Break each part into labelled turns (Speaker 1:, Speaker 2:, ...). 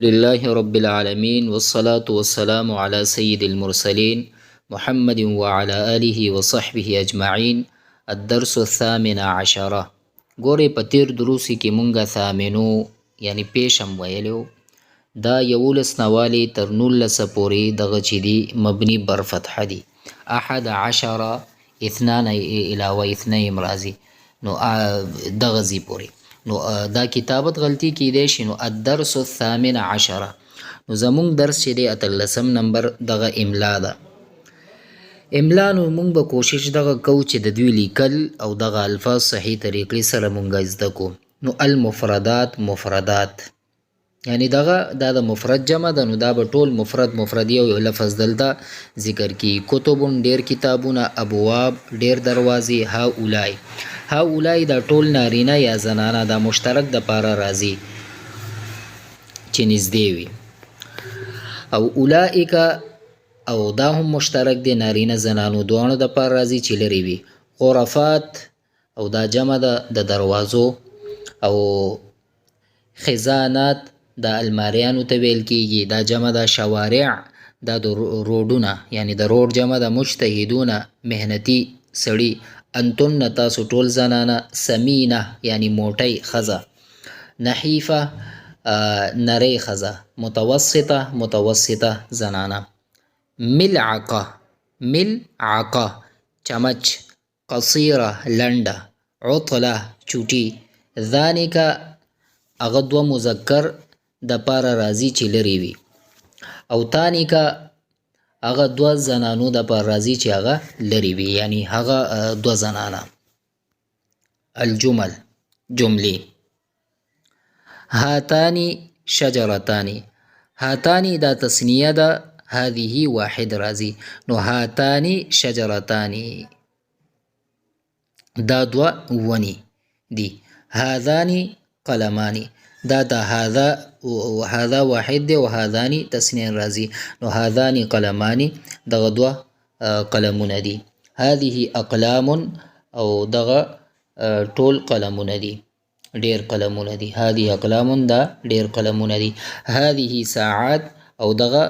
Speaker 1: لله رب العالمين والصلاة والسلام على سيد المرسلين محمد وعلى آله وصحبه أجمعين. الدرس الثامن عشرة. ګورې په تیر دروسي کې مونږه ثامنو یعنی پیشم ویلو دا یولس نوالی تر 19 پورې دغه چې دي مبني بر فتحه دي. احد عشره اثنان علاوه اثنین راځي نو دغه زی پورې نو دا کتابت غلطی کیدای شي. نو الدرس الثامن عشره نو زمونږ درس چې دی اتلسم نمبر دغه املا ده. املا نو مونږ به کوشش دغه کوو چې د دوی لیکل او دغه الفاظ صحیح طریقې سره مونږ زده کو. نو المفردات مفردات یعنی دا د مفرد جمع ده. نو دا به ټول مفرد یو لفظ دلته ذکر کی. کتبون ډیر کتابونه، ابواب ډیر دروازې، هؤلاء دا ټول نارینه یا زنانه دا مشترک د پاره راځي چې نږدې وي. او اولئک او دا هم مشترک دی نارینه زنانو دواړو د پاره راځي چې لري وي. غرفات او دا جمع ده د دروازو. او خزانات دا الماریانو ته ویل کیږي، دا جمع ده. شوارع دا د روډونه یعنی د روډ جمع ده. مجتهدونه مهنتی سړي. انتن تاسو ټول زنانه. سمینه یعنی موټی خزه. نحیفه نری خزه. متوسطه زنانه. ملعقه چمچ. قصیره لنډه. عطله چوټي. ذانک هغه دوه مذکر د پاره راځي چې لري وي. او تانیکا هغه دوه زنانو د پاره راځي چې هغه لري وي یعنی هغه دوه زنانه. الجمل جملې. هاتانی شجرتانی. هاتانی دا تسنیه ده. هذه واحد راځي نو هاتانی شجرتانی دا دوه ونی دي. هذانی قلمانی دا هذا واحد دی او هذانی تسنیه راځي نو هذانی قلمانی دغه دوه قلمونه دي. هذه اقلام او دغه ټول قلمونه دي ډیر قلمونه دي. هذه اقلام دا ډیر قلمونه دي. هذه ساعات او دغه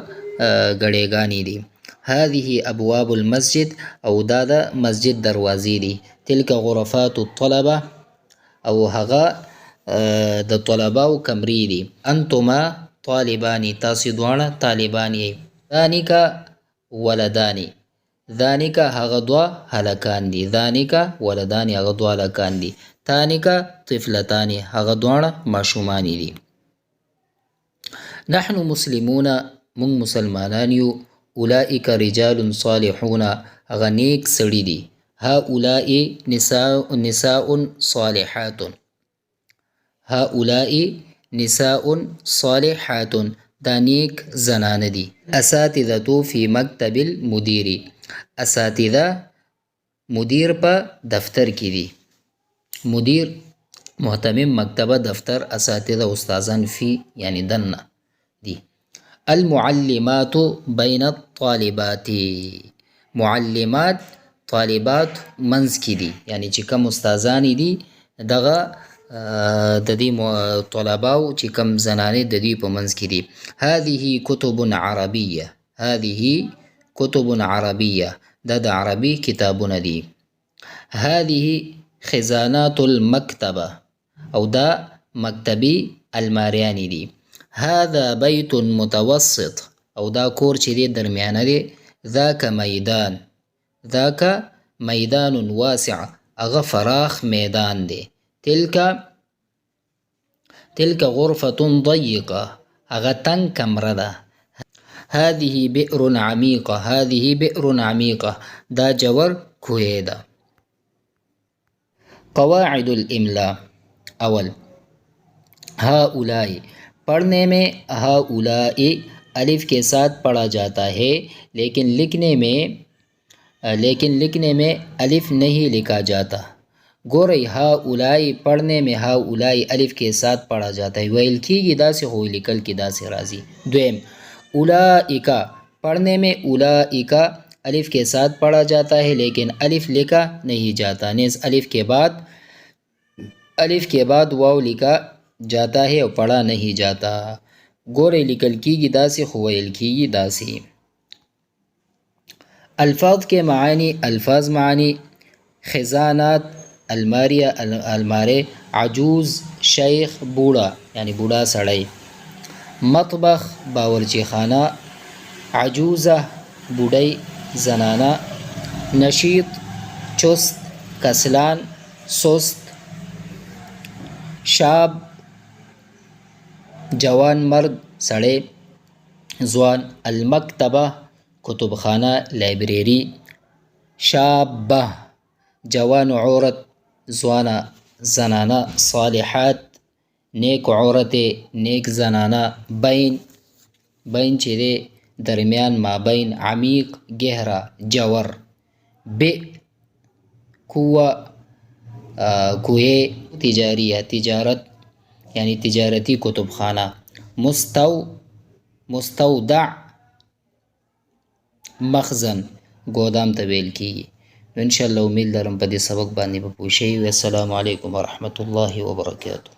Speaker 1: غړېګانی دي. هذه ابواب المسجد او دا د مسجد دروازې دي. تلك غرفات الطلبه او هغه د طلباو کمرې دي. انتما طالبانی تاسو دواړه طالبان یې. ذانک ولدانی. ذانک هغه دوه هلکان دي. ذانک ولدانی هغه دوه هلکان دي. تانک طفلتانی هغه دواړه ماشومان دي. نحن مسلمون مونږ مسلمانان یو. اولئک رجال صالحون هغه نیک سړي دي. هؤلاء نساء صالحات. هؤلاء نساء صالحات دا نیک زنانه دي. اساتذه فی مکتب المدیر. اساتذه مدیر په دفتر کې دي. مدیر محتمم مکتبه دفتر. اساتذه استادان فی یعنی دنه دي. المعلمات بین الطالبات. معلمات طالبات منځ کې دي یعنی چې کوم استادان دي دغه د دې طلباو چې کم زنانې د دې په منځ کې دي. هذه کتب عربیه. هذه کتب عربیه دا د عربي کتابونه دي. هذه خزانات المکتبه او دا مکتبي الماریانی دي. هذا بیت متوسط او دا کور چې دی درمیانه دی. ذاک میدان واسع هغه فراخ میدان دی. تلك غرفة ضيقة هغه تنگ کمره ده. هذه بئر عمیقة دا جور کوه ده. قواعد الاملا. اول هؤلاء پڑھنے میں هؤلاء الف کے ساتھ پڑھا جاتا ہے لیکن لکھنے میں الف نہیں لکھا جاتا. گورئی هؤلاء پڑھنے میں هؤلاء الف کے ساتھ پڑھا جاتا ہے. ویل کیږي داسې خو لیکل کې داسې راځي. دویم اولئک پڑھنے میں اولئک الف کے ساتھ پڑھا جاتا ہے لیکن الف لکھا نہیں جاتا. نیز الف کے بعد واو لکھا جاتا ہے اور پڑھا نہیں جاتا. ګورئ لیکل کیږي داسې خو ویل کیږي داسې. الفاظ کې معانی، الفاظ معانی: خزانات الماریه الماره، عجوز شیخ بوډا یعنی بوډا سړی، مطبخ باورچی خانه، عجوزه بوډۍ زنانه، نشیط چست کسلان سست، شاب جوان مرد سړی ځوان، المکتبه کتبخانه لایبریری، شابه جوان عورت ځوانه زنانه، صالحات نیک عورت نیک زنانه، بین بین چې دی درمیان مابین، عمیق گهرا جور، بئ کوه کوه تجاریه تجارت یعنی تجارتی کتبخانه، مستودع مخزن ګودام ته ویل کیږي. نو انشاءالله امید لرم په دې سبق باندې به پوه شئ. السلام علیکم ورحمة الله وبرکاته.